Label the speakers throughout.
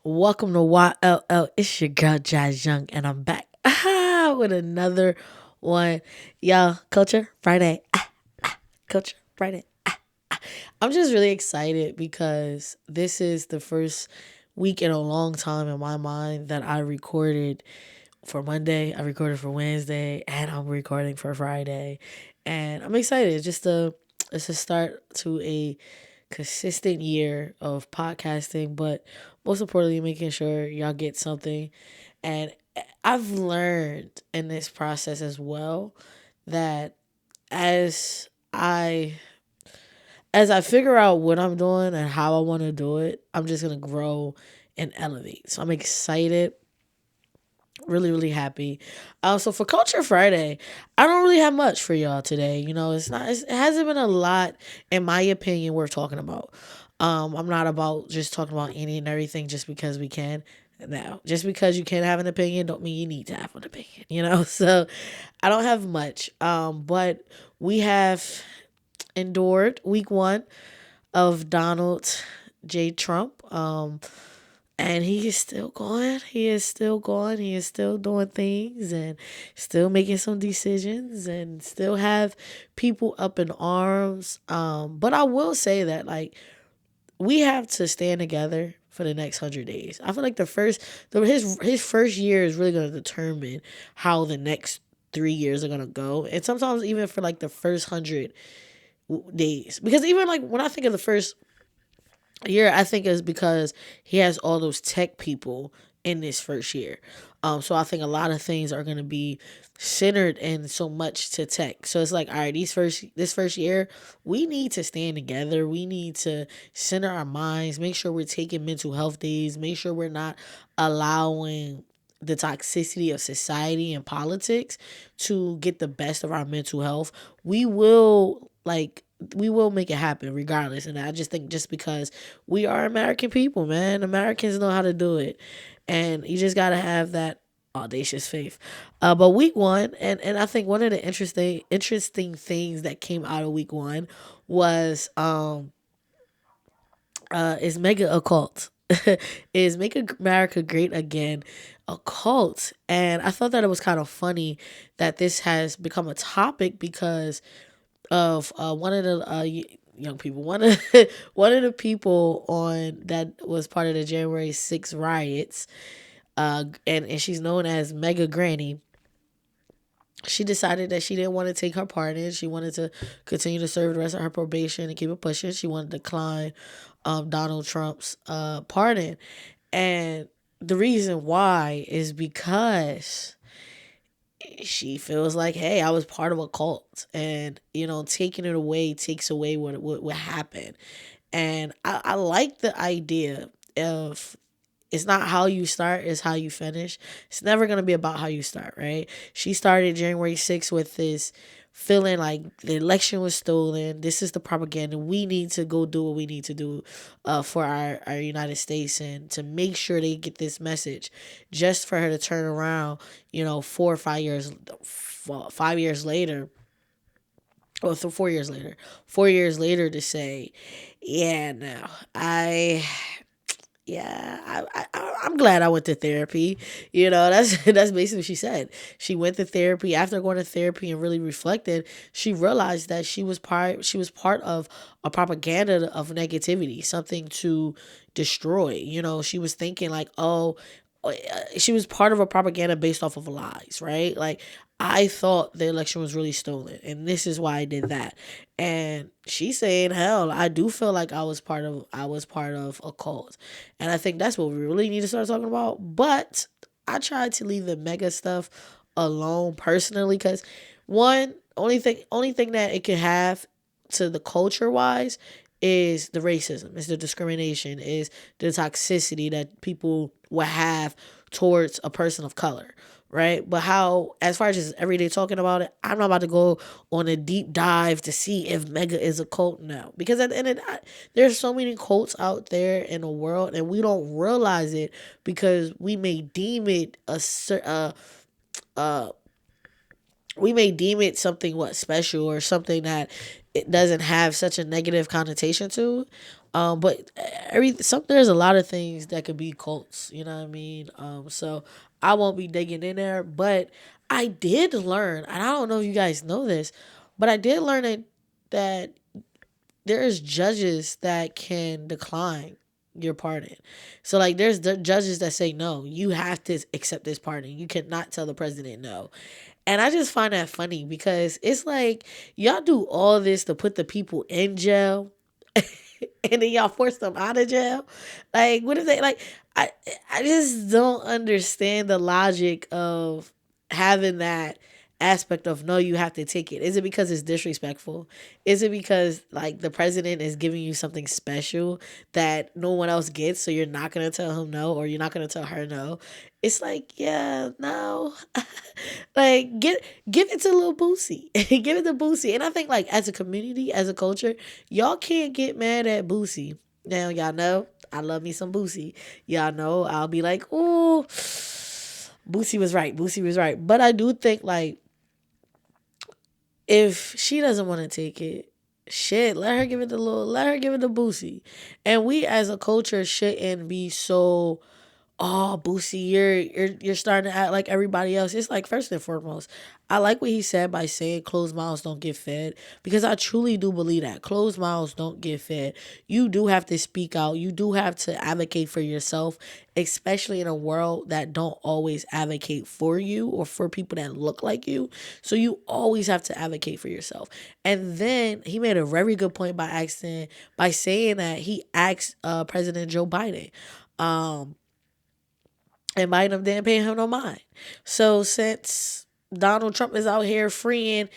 Speaker 1: Welcome to YLL. It's your girl Jazz Young, and I'm back with another one. Y'all, Culture Friday. Culture Friday. I'm just really excited because this is the first week in a long time in my mind that I recorded for Monday, I recorded for Wednesday, and I'm recording for Friday. And I'm excited. It's a start to a consistent year of podcasting, but most importantly, making sure y'all get something. And I've learned in this process as well that as I as I figure out what I'm doing and how I want to do it, I'm just gonna grow and elevate. So I'm excited, really, really happy. So for Culture Friday, I don't really have much for y'all today. It hasn't been a lot, in my opinion, worth talking about. I'm not about just talking about any and everything just because we can. Now, just because you can have an opinion, don't mean you need to have an opinion. So I don't have much. But we have endured week one of Donald J. Trump. And he is still going. He is still going. He is still doing things and still making some decisions and still have people up in arms. But I will say that we have to stand together for the next 100 days. I feel like his first year is really going to determine how the next 3 years are going to go, and sometimes even for like the first 100 days. Because even like when I think of the first year, I think is because he has all those tech people in this first year. So I think a lot of things are gonna be centered in so much to tech. So it's like, all right, this first year, we need to stand together. We need to center our minds, make sure we're taking mental health days, make sure we're not allowing the toxicity of society and politics to get the best of our mental health. We will make it happen regardless. And I just think just because we are American people, man, Americans know how to do it. And you just got to have that audacious faith. But week one, and I think one of the interesting things that came out of week one was is mega occult. Is Make America Great Again a cult? And I thought that it was kind of funny that this has become a topic because of one of the young people, one of the people on that was part of the January 6th riots, and she's known as Mega Granny. She decided that she didn't want to take her pardon. She wanted to continue to serve the rest of her probation and keep it pushing. She wanted to decline Donald Trump's pardon, and the reason why is because she feels like, hey, I was part of a cult, and taking it away takes away what happened. And I like the idea of, it's not how you start, it's how you finish. It's never going to be about how you start, right? She started January 6th with this feeling like the election was stolen. This is the propaganda. We need to go do what we need to do for our United States, and to make sure they get this message. Just for her to turn around, 5 years later, or 4 years later to say, yeah, no, I'm glad I went to therapy. That's basically what she said. She went to therapy. After going to therapy and really reflected, she realized that she was part of a propaganda of negativity, something to destroy. She was thinking like, oh, she was part of a propaganda based off of lies, right? Like, I thought the election was really stolen, and this is why I did that. And she's saying, hell, I do feel like I was part of a cult. And I think that's what we really need to start talking about. But I tried to leave the mega stuff alone personally, because one only thing that it can have to the culture wise is the racism, is the discrimination, is the toxicity that people will have towards a person of color, right? But how, as far as just everyday talking about it, I'm not about to go on a deep dive to see if mega is a cult now, because at the end of the day, there's so many cults out there in the world, and we don't realize it because we may deem it something what special, or something that it doesn't have such a negative connotation to. But there's a lot of things that could be cults. You know what I mean? So I won't be digging in there. But I did learn, and I don't know if you guys know this, but I did learn that there's judges that can decline your pardon. So like there's the judges that say no, you have to accept this pardon. You cannot tell the president no. And I just find that funny because it's like y'all do all this to put the people in jail and then y'all force them out of jail. Like what is it like I I just don't understand the logic of having that aspect of no, you have to take it. Is it because it's disrespectful? Is it because like the president is giving you something special that no one else gets, so you're not gonna tell him no, or you're not gonna tell her no? It's like, yeah, no. Like give it to little Boosie. Give it to Boosie. And I think like as a community, as a culture, y'all can't get mad at Boosie. Now y'all know I love me some Boosie. Y'all know I'll be like, oh, Boosie was right. Boosie was right. But I do think like if she doesn't want to take it, shit, let her give it to Boosie. And we as a culture shouldn't be so, oh, Boosie, you're starting to act like everybody else. It's like first and foremost, I like what he said by saying closed mouths don't get fed, because I truly do believe that closed mouths don't get fed. You do have to speak out. You do have to advocate for yourself, especially in a world that don't always advocate for you or for people that look like you. So you always have to advocate for yourself. And then he made a very good point by saying that he asked President Joe Biden. And Biden didn't pay him no mind. So since Donald Trump is out here freeing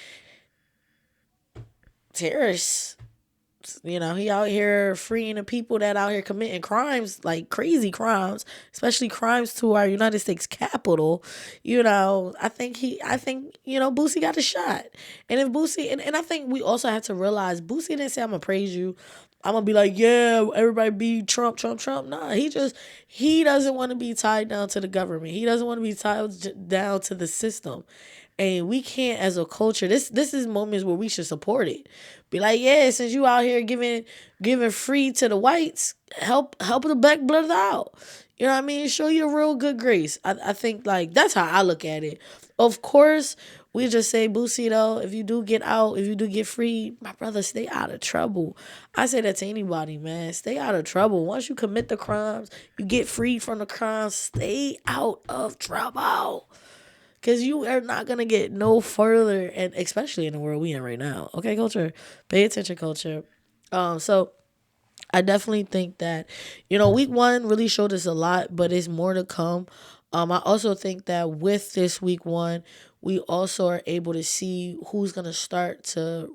Speaker 1: terrorists, he out here freeing the people that out here committing crimes, like crazy crimes, especially crimes to our United States Capitol. I think Boosie got a shot. And if Boosie, and I think we also have to realize Boosie didn't say, I'm gonna praise you, I'm gonna be like, yeah, everybody be Trump, Trump, Trump. Nah, he doesn't want to be tied down to the government. He doesn't want to be tied down to the system. And we can't, as a culture, this is moments where we should support it. Be like, yeah, since you out here giving free to the whites, help the black brothers out. You know what I mean? Show your real good grace. I think like that's how I look at it. Of course, we just say, Boosie, though, if you do get out, if you do get free, my brother, stay out of trouble. I say that to anybody, man. Stay out of trouble. Once you commit the crimes, you get freed from the crimes, stay out of trouble. Because you are not going to get no further, and especially in the world we in right now. Okay, culture? Pay attention, culture. So I definitely think that, week one really showed us a lot, but it's more to come. I also think that with this week one, we also are able to see who's gonna start to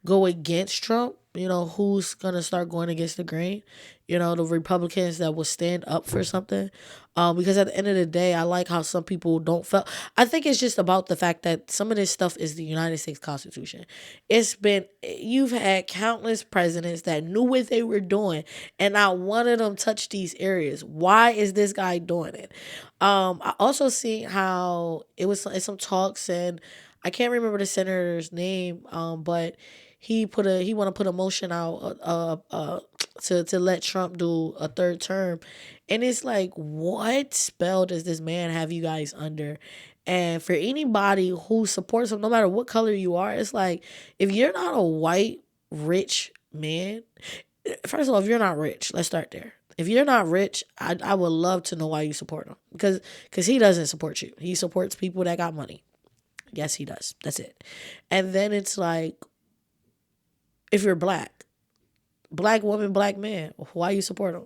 Speaker 1: go against Trump. Who's gonna start going against the grain. The Republicans that will stand up for something. Because at the end of the day, I like how some people don't feel. I think it's just about the fact that some of this stuff is the United States Constitution. You've had countless presidents that knew what they were doing, and not one of them touched these areas. Why is this guy doing it? I also see how it's some talks, and I can't remember the senator's name. But he want to put a motion out to let Trump do a third term. And it's like, what spell does this man have you guys under? And for anybody who supports him, no matter what color you are, it's like, if you're not a white, rich man, first of all, if you're not rich, let's start there. If you're not rich, I would love to know why you support him. Because he doesn't support you. He supports people that got money. Yes, he does. That's it. And then it's like, if you're black woman, black man, why you support him?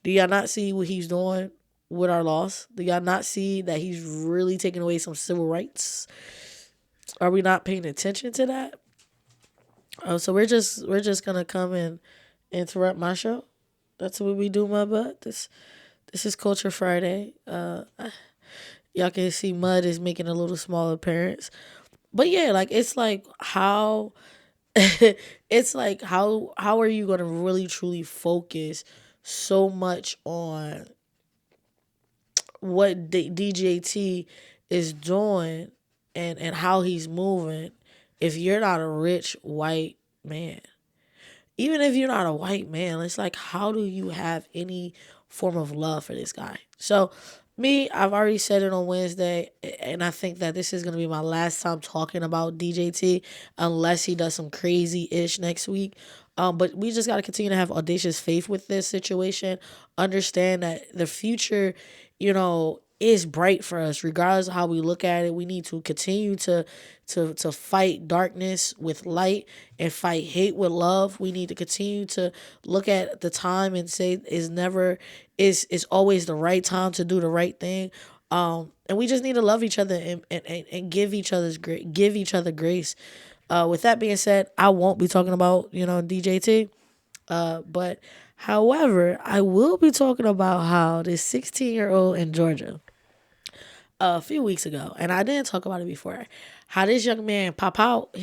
Speaker 1: Do y'all not see what he's doing with our laws? Do y'all not see that he's really taking away some civil rights? Are we not paying attention to that? So we're just gonna come and interrupt my show. That's what we do, my butt. This is Culture Friday. Y'all can see Mud is making a little small appearance. But yeah, like it's like how it's like how are you gonna really truly focus so much on what DJT is doing and how he's moving if you're not a rich white man? even if you're not a white man, it's like, how do you have any form of love for this guy? So, me, I've already said it on Wednesday, and I think that this is going to be my last time talking about DJT unless he does some crazy ish next week. But we just got to continue to have audacious faith with this situation. Understand that the future, is bright for us, regardless of how we look at it. We need to continue to fight darkness with light and fight hate with love. We need to continue to look at the time and say is always the right time to do the right thing. And we just need to love each other and give each other grace. With that being said, I won't be talking about DJT. But however, I will be talking about how this 16-year-old in Georgia a few weeks ago, and I didn't talk about it before, how this young man pop out,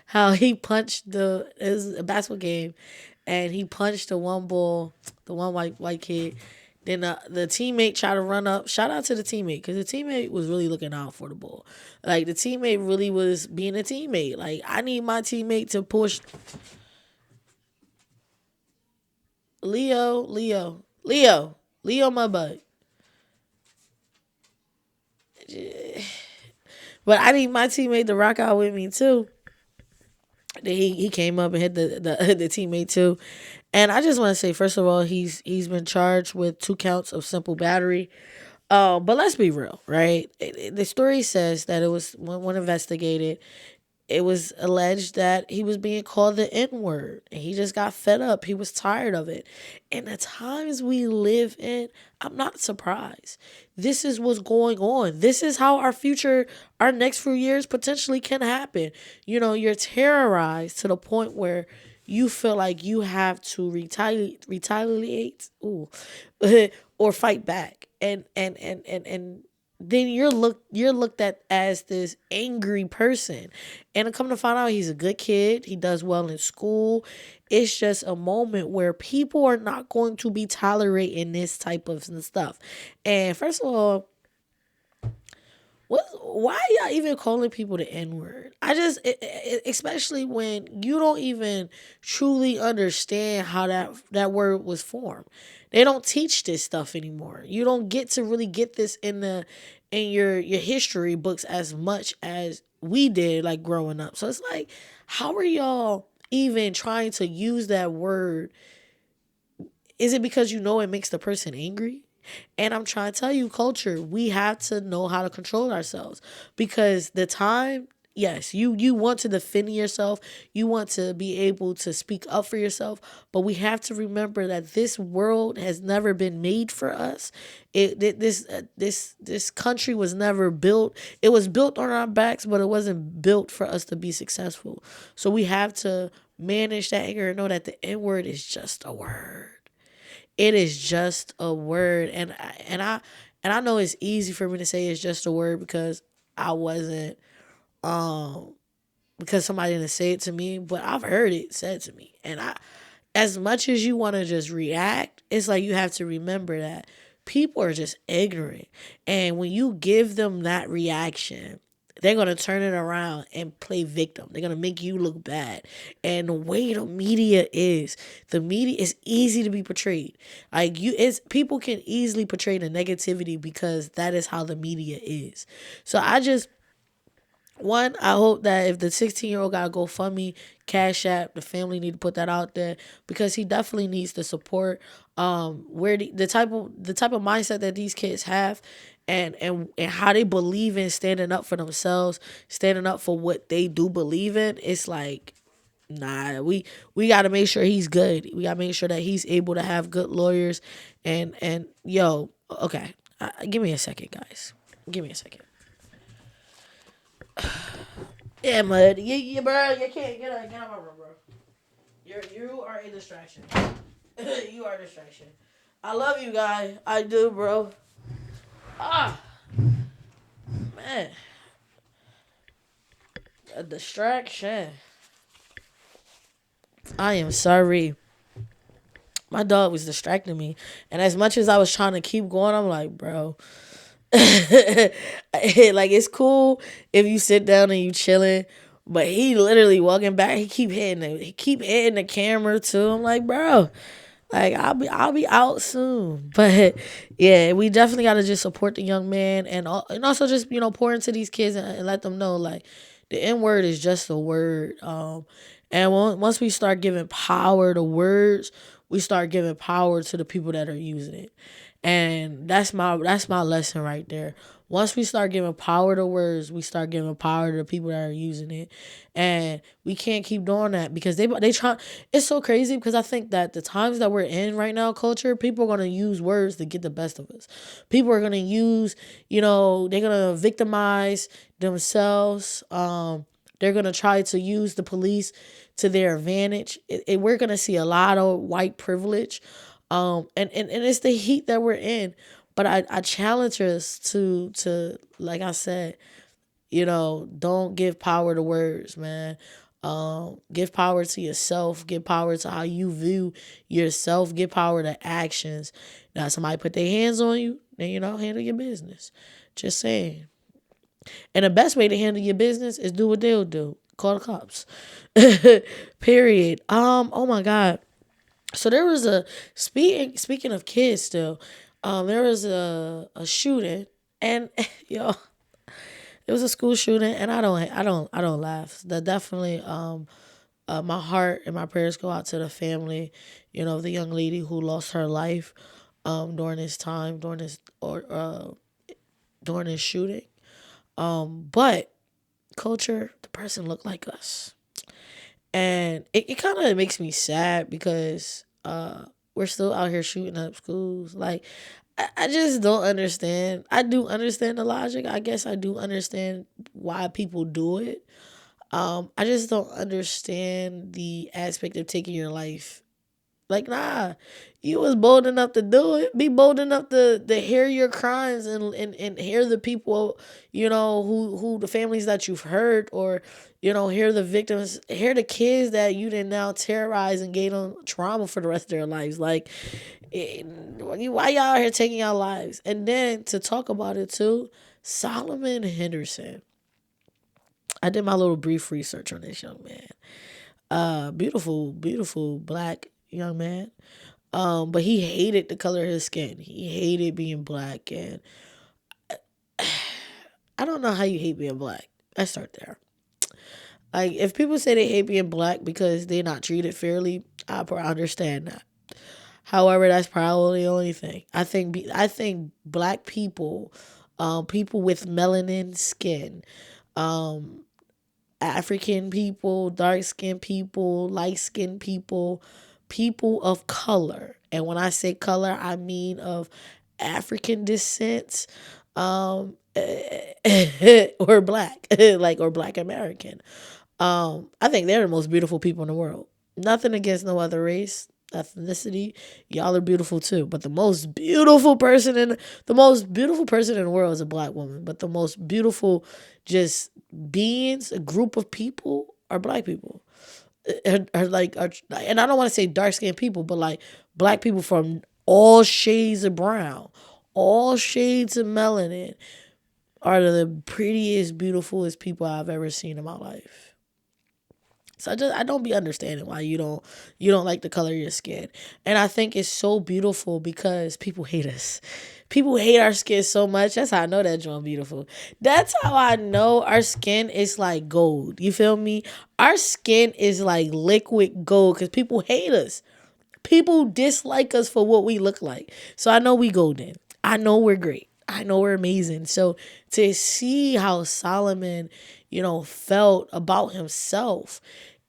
Speaker 1: how he punched it was a basketball game, and he punched the one bull, the one white kid. Then the teammate tried to run up. Shout out to the teammate, because the teammate was really looking out for the bull. Like, the teammate really was being a teammate. Like, I need my teammate to push Leo, my bud. But I need my teammate to rock out with me too. Then he came up and hit the teammate too. And I just want to say, first of all, he's been charged with 2 counts of simple battery. But let's be real, right? The story says that it was when investigated, it was alleged that he was being called the N word and he just got fed up. He was tired of it. And the times we live in, I'm not surprised. This is what's going on. This is how our next few years potentially can happen. You're terrorized to the point where you feel like you have to retaliate, ooh, or fight back. And then you're looked at as this angry person. And to come to find out, he's a good kid. He does well in school. It's just a moment where people are not going to be tolerating this type of stuff. And first of all, why are y'all even calling people the N word? Especially when you don't even truly understand how that word was formed. They don't teach this stuff anymore. You don't get to really get this in your history books as much as we did, like, growing up. So it's like, how are y'all even trying to use that word? Is it because it makes the person angry? And I'm trying to tell you, culture, we have to know how to control ourselves, because the time, yes, you want to defend yourself, you want to be able to speak up for yourself, but we have to remember that this world has never been made for us. This country was never built. It was built on our backs, but it wasn't built for us to be successful. So we have to manage that anger and know that the N word is just a word. It is just a word, and I know it's easy for me to say it's just a word because I wasn't because somebody didn't say it to me, but I've heard it said to me. And as much as you want to just react, it's like you have to remember that people are just ignorant. And when you give them that reaction, they're going to turn it around and play victim. They're going to make you look bad. And the way the media is easy to be portrayed. Like, people can easily portray the negativity because that is how the media is. So I hope that if the 16-year-old got a GoFundMe, Cash App, the family need to put that out there, because he definitely needs the support. Where the type of mindset that these kids have, and how they believe in standing up for themselves, standing up for what they do believe in. It's like, nah, we got to make sure he's good. We got to make sure that he's able to have good lawyers. And yo, okay, give me a second, guys. Give me a second. Yeah, mud. Yeah, bro. You can't get out my room, bro. You are a distraction. You are a distraction. I love you, guy. I do, bro. Ah, man, a distraction. I am sorry. My dog was distracting me, and as much as I was trying to keep going, I'm like, bro. Like, it's cool if you sit down and you chilling, But he literally walking back. He keep hitting the camera too. I'm like, bro, like I'll be out soon. But yeah, we definitely gotta just support the young man and also just pour into these kids and let them know like the N word is just a word. And once we start giving power to words, we start giving power to the people that are using it. And that's my lesson right there. Once we start giving power to words, we start giving power to the people that are using it, and we can't keep doing that because they try. It's so crazy because I think that the times that we're in right now, culture, people are gonna use words to get the best of us. People are gonna use, they're gonna victimize themselves. They're gonna try to use the police to their advantage. We're gonna see a lot of white privilege, and it's the heat that we're in. But I challenge us to like I said, don't give power to words, man. Give power to yourself. Give power to how you view yourself. Give power to actions. Now, somebody put their hands on you, then handle your business. Just saying. And the best way to handle your business is do what they'll do. Call the cops. Period. Oh my God. So there was speaking of kids still, there was a shooting, and yo, it was a school shooting, and I don't laugh. That definitely my heart and my prayers go out to the family, of the young lady who lost her life during this time, during this shooting. But culture, the person looked like us. And it kind of makes me sad because we're still out here shooting up schools. Like, I just don't understand. I do understand the logic. I guess I do understand why people do it. I just don't understand the aspect of taking your life. Like, nah, you was bold enough to do it. Be bold enough to hear your crimes and hear the people, who the families that you've hurt, or, hear the victims, hear the kids that you didn't now terrorize and gave them trauma for the rest of their lives. Like, why y'all out here taking y'all lives? And then to talk about it too, Solomon Henderson. I did my little brief research on this young man. Beautiful, beautiful black young man. But he hated the color of his skin. He hated being black, and I don't know how you hate being black. Let's start there. Like, if people say they hate being black because they're not treated fairly, I understand that. However, that's probably the only thing. I think black people, people with melanin skin, um, African people, dark skinned people, light skinned people, people of color. And when I say color, I mean of African descent, or black, or black American. I think they're the most beautiful people in the world. Nothing against no other race, ethnicity. Y'all are beautiful too. But the most beautiful person in the world is a black woman. But the most beautiful just beings, a group of people, are black people. And I don't want to say dark skinned people, but like black people from all shades of brown, all shades of melanin, are the prettiest, beautifulest people I've ever seen in my life. So I don't be understanding why you don't like the color of your skin. And I think it's so beautiful because people hate us. People hate our skin so much. That's how I know that joint beautiful. That's how I know our skin is like gold. You feel me? Our skin is like liquid gold because people hate us. People dislike us for what we look like. So I know we golden. I know we're great. I know we're amazing. So to see how Solomon, felt about himself,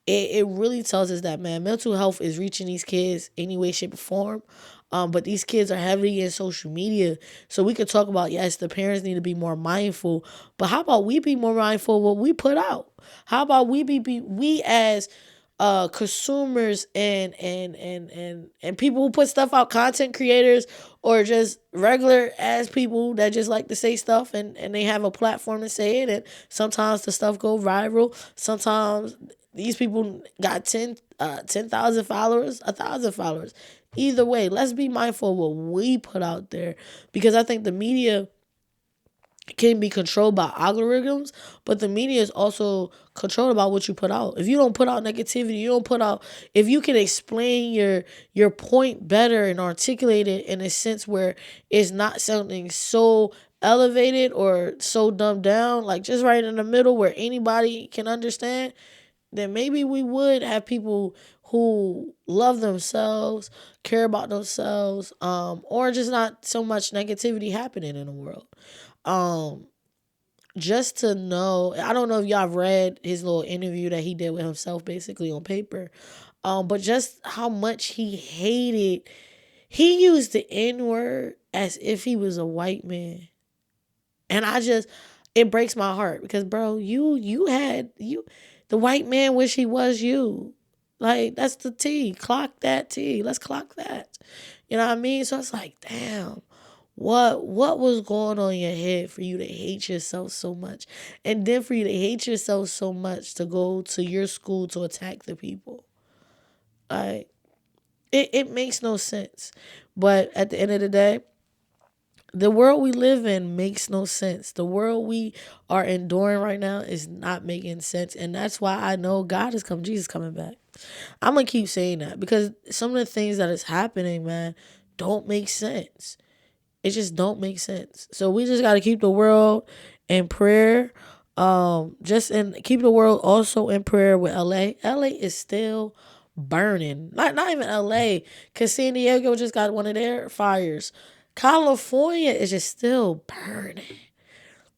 Speaker 1: it really tells us that, man, mental health is reaching these kids any way, shape, or form. But these kids are heavily in social media. So we could talk about, yes, the parents need to be more mindful. But how about we be more mindful of what we put out? How about we as consumers and people who put stuff out, content creators, or just regular ass people that just like to say stuff, and they have a platform to say it, and sometimes the stuff go viral. Sometimes these people got 10,000 followers, 1,000 followers. Either way, let's be mindful of what we put out there, because I think the media can be controlled by algorithms, but the media is also controlled about what you put out. If you don't put out negativity, you don't put out, if you can explain your point better and articulate it in a sense where it's not something so elevated or so dumbed down, like just right in the middle where anybody can understand, then maybe we would have people who love themselves, care about themselves, or just not so much negativity happening in the world. Um, just to know, I don't know if y'all have read his little interview that he did with himself basically on paper. But just how much he hated, he used the N-word as if he was a white man. And it breaks my heart because bro, the white man wish he was you. Like that's the T. Clock that T. Let's clock that. You know what I mean? So it's like, damn. What was going on in your head for you to hate yourself so much? And then for you to hate yourself so much to go to your school to attack the people. Like it makes no sense. But at the end of the day, the world we live in makes no sense. The world we are enduring right now is not making sense. And that's why I know God is coming. Jesus coming back. I'm going to keep saying that because some of the things that is happening, man, don't make sense. It just don't make sense. So we just got to keep the world in prayer. Keep the world also in prayer with LA. LA is still burning. Not even LA, because San Diego just got one of their fires. California is just still burning.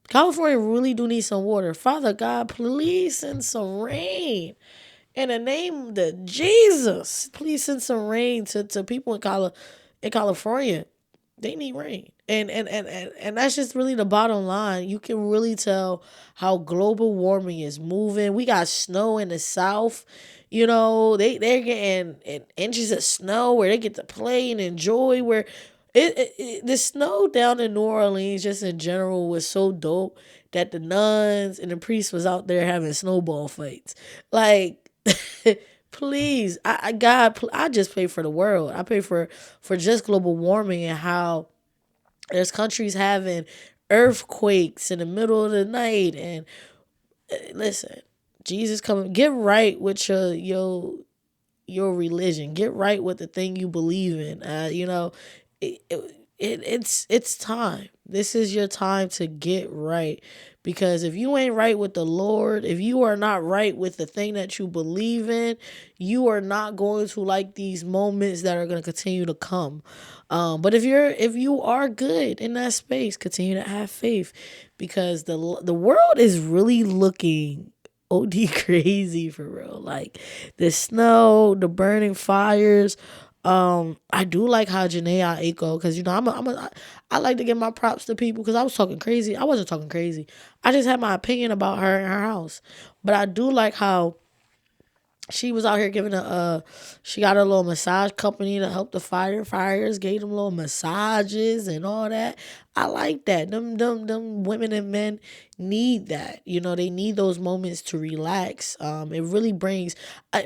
Speaker 1: California really do need some water. Father God, please send some rain. In the name of Jesus, please send some rain to people in California. They need rain. And that's just really the bottom line. You can really tell how global warming is moving. We got snow in the south. You know, they're getting inches of snow where they get to play and enjoy. Where the snow down in New Orleans, just in general, was so dope that the nuns and the priests was out there having snowball fights. Like, please, I just pray for the world. I pray for just global warming and how there's countries having earthquakes in the middle of the night. And listen, Jesus coming, get right with your religion. Get right with the thing you believe in. It's time. This is your time to get right. Because if you ain't right with the Lord, if you are not right with the thing that you believe in, you are not going to like these moments that are going to continue to come. But if you are good in that space, continue to have faith, because the world is really looking OD crazy for real. Like the snow, the burning fires. I do like how Janae Aiko, because I like to give my props to people because I was talking crazy. I wasn't talking crazy. I just had my opinion about her and her house. But I do like how she was out here she got a little massage company to help the firefighters, gave them little massages and all that. I like that. Them women and men need that. You know, they need those moments to relax. It really brings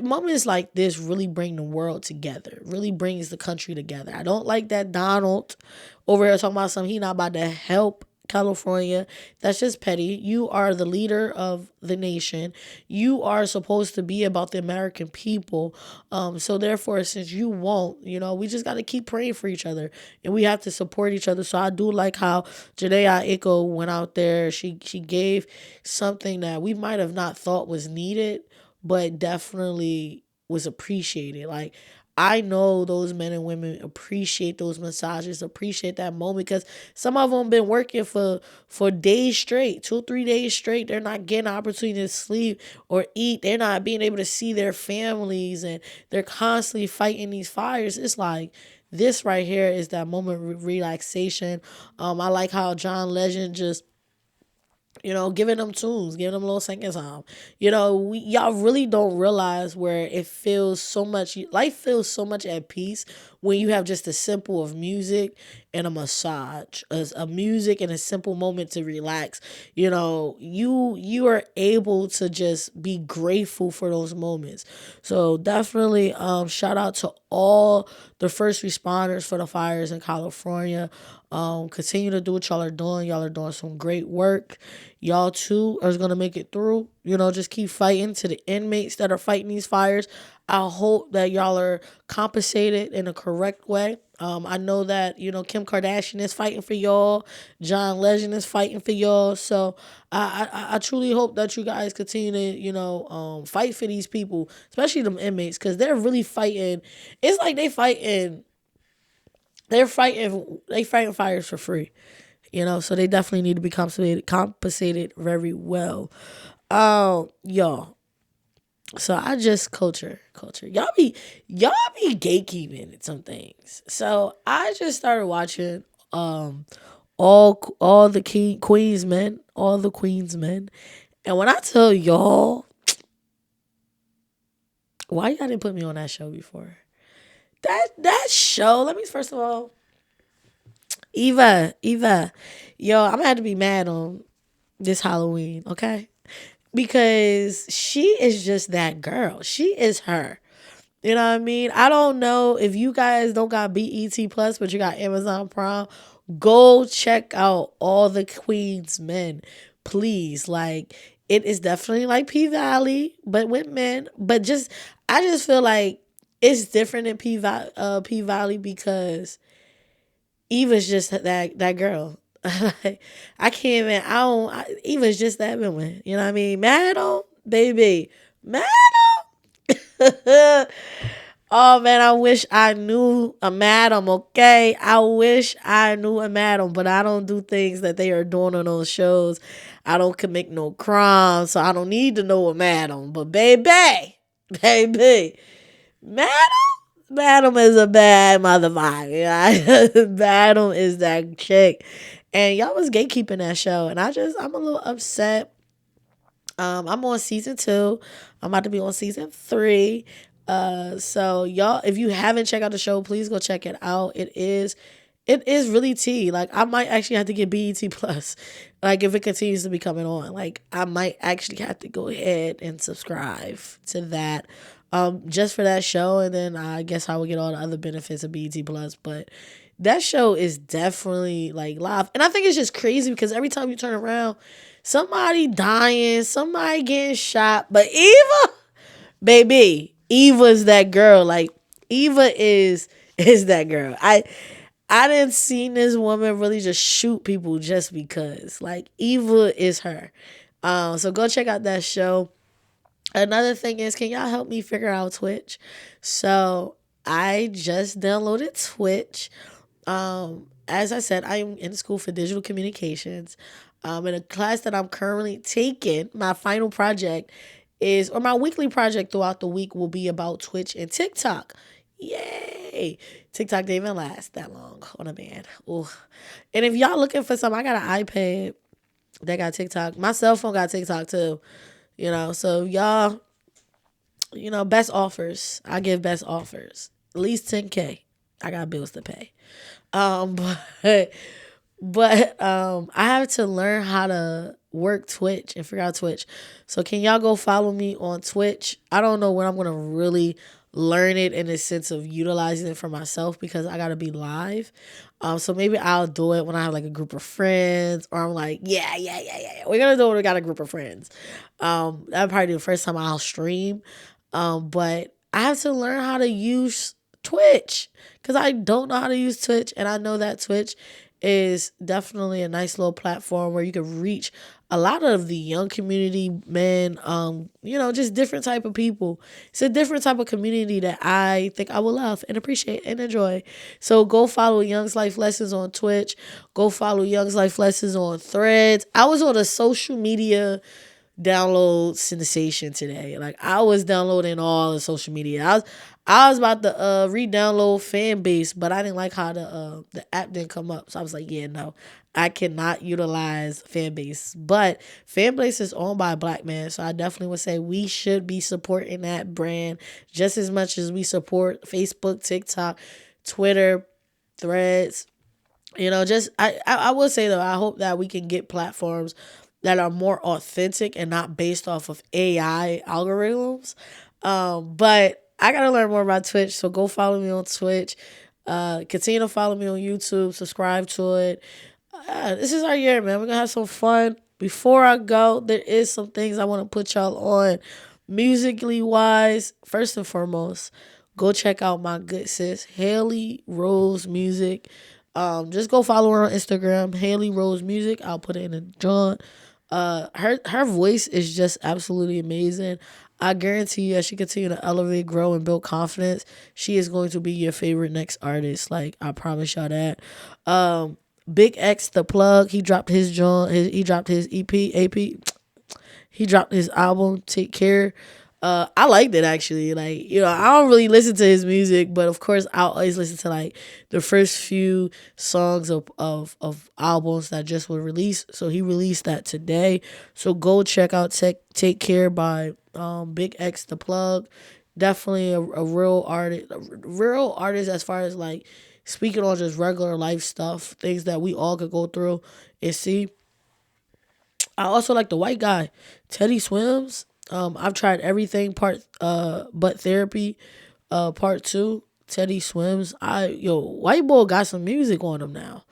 Speaker 1: moments like this really bring the world together, really brings the country together. I don't like that Donald over here talking about something he not about to help California. That's just petty. You are the leader of the nation. You are supposed to be about the American people. So therefore, since you won't, we just got to keep praying for each other, and we have to support each other. So I do like how Janae Aiko went out there. She gave something that we might have not thought was needed, but definitely was appreciated. Like, I know those men and women appreciate those massages, appreciate that moment, because some of them been working for days straight, 2-3 days straight. They're not getting an opportunity to sleep or eat. They're not being able to see their families, and they're constantly fighting these fires. It's like this right here is that moment of relaxation. I like how John Legend just giving them tunes, giving them a little singing song. Y'all really don't realize where it feels so much, life feels so much at peace when you have just a simple of music and a massage, a music and a simple moment to relax. You are able to just be grateful for those moments. So definitely shout out to all the first responders for the fires in California. Continue to do what y'all are doing. Y'all are doing some great work. Y'all too are gonna make it through. Just keep fighting. To the inmates that are fighting these fires, I hope that y'all are compensated in a correct way. I know that Kim Kardashian is fighting for y'all. John Legend is fighting for y'all. So I truly hope that you guys continue to fight for these people, especially them inmates, because they're really fighting. It's like they fighting fires for free. So they definitely need to be compensated very well. Y'all. So I just culture. Y'all be gatekeeping at some things. So I just started watching all the Queens men, all the Queens men. And when I tell y'all, why y'all didn't put me on that show before? That show, let me first of all, Eva, yo, I'm gonna have to be mad on this Halloween, okay? Because she is just that girl. She is her. You know what I mean? I don't know if you guys don't got BET Plus, but you got Amazon Prime. Go check out all the Queen's Men, please. Like, it is definitely like P Valley, but with men. But I just feel like it's different in P Valley because Eva's just that girl. I can't even. Eva's just that woman. You know what I mean? Madam, baby, madam. Oh man, I wish I knew a madam, okay? I wish I knew a madam, but I don't do things that they are doing on those shows. I don't commit no crimes, so I don't need to know a madam. But baby, madam, madam is a bad motherfucker. Madam is that chick. And y'all was gatekeeping that show, and I'm a little upset. I'm on season 2. I'm about to be on season 3. So y'all, if you haven't checked out the show, please go check it out. It is really tea. Like, I might actually have to get BET Plus. Like, if it continues to be coming on, like, I might actually have to go ahead and subscribe to that. Just for that show, and then I guess I will get all the other benefits of BET Plus. But that show is definitely like live, and I think it's just crazy because every time you turn around, somebody dying, somebody getting shot. But Eva, baby, Eva's that girl. Like, Eva is that girl. I didn't see this woman really just shoot people just because. Like, Eva is her. So go check out that show. Another thing is, can y'all help me figure out Twitch? So I just downloaded Twitch. As I said, I am in school for digital communications. In a class that I'm currently taking, my final project or my weekly project throughout the week will be about Twitch and TikTok. Yay! TikTok didn't even last that long on a man. Ooh. And if y'all looking for something, I got an iPad that got TikTok. My cell phone got TikTok too. So y'all, best offers. I give best offers. At least 10K. I got bills to pay. Um, but I have to learn how to work Twitch and figure out Twitch. So can y'all go follow me on Twitch? I don't know when I'm gonna really learn it in the sense of utilizing it for myself because I gotta be live. So maybe I'll do it when I have like a group of friends, or I'm like, yeah. We're gonna do it when we got a group of friends. That'll probably be the first time I'll stream. But I have to learn how to use Twitch because I don't know how to use Twitch, and I know that Twitch is definitely a nice little platform where you can reach a lot of the young community, men, just different type of people. It's a different type of community that I think I will love and appreciate and enjoy. So go follow Young's Life Lessons on Twitch. Go follow Young's Life Lessons on Threads. I was on a social media download sensation today. Like, I was downloading all the social media. I was about to re-download fan base, but I didn't like how the app didn't come up. So I was like, yeah, no, I cannot utilize fan base. But fan base is owned by a black man, so I definitely would say we should be supporting that brand just as much as we support Facebook, TikTok. Twitter, Threads. Just I will say though, I hope that we can get platforms that are more authentic and not based off of AI algorithms. But I gotta learn more about Twitch, so go follow me on Twitch. Continue to follow me on YouTube. Subscribe to it. This is our year, man. We're gonna have some fun. Before I go, there is some things I want to put y'all on, musically wise. First and foremost, go check out my good sis Haley Rose Music. Just go follow her on Instagram, Haley Rose Music. I'll put it in the joint. Her voice is just absolutely amazing. I guarantee you, as she continue to elevate, grow, and build confidence, she is going to be your favorite next artist. Like, I promise y'all that. Big X the plug. He dropped his joint. He dropped his EP, AP. He dropped his album, Take Care. I liked it actually. Like, I don't really listen to his music, but of course I'll always listen to like the first few songs of albums that just were released. So he released that today. So go check out Take Care by Big X the Plug. Definitely a real artist as far as like speaking on just regular life stuff, things that we all could go through and see. I also like the white guy, Teddy Swims. I've tried everything but therapy, part two. Teddy Swims. White boy got some music on him now.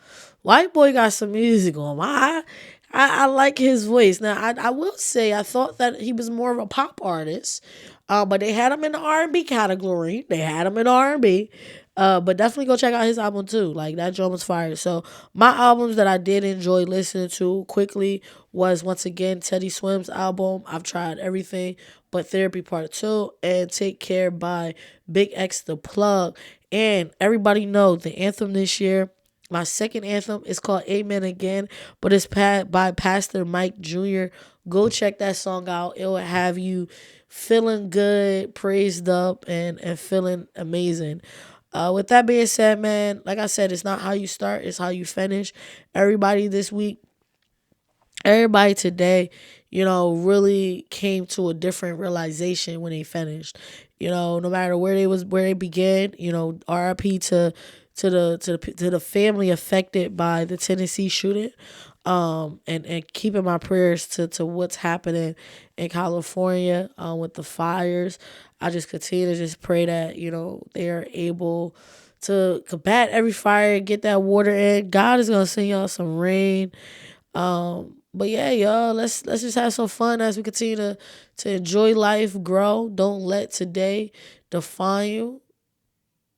Speaker 1: White boy got some music on him. I like his voice. Now I will say I thought that he was more of a pop artist, but they had him in the R&B category. They had him in R&B. But definitely go check out his album too. Like that drum was fire. So my albums that I did enjoy listening to quickly was once again Teddy Swims album. I've tried everything but Therapy Part 2 and Take Care by Big X the Plug. And everybody know the anthem this year. My second anthem is called Amen Again, but it's by Pastor Mike Jr. Go check that song out. It will have you feeling good, praised up, and feeling amazing. With that being said, man, like I said, it's not how you start, it's how you finish. Everybody this week, everybody today, really came to a different realization when they finished. No matter where they began, RIP to the family affected by the Tennessee shooting. And keeping my prayers to what's happening in California with the fires. I just continue to just pray that, they are able to combat every fire, get that water in. God is gonna send y'all some rain. But yeah, y'all, let's just have some fun as we continue to enjoy life, grow. Don't let today define you.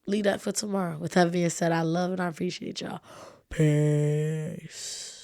Speaker 1: Leave that for tomorrow. With that being said, I love and I appreciate y'all. Peace.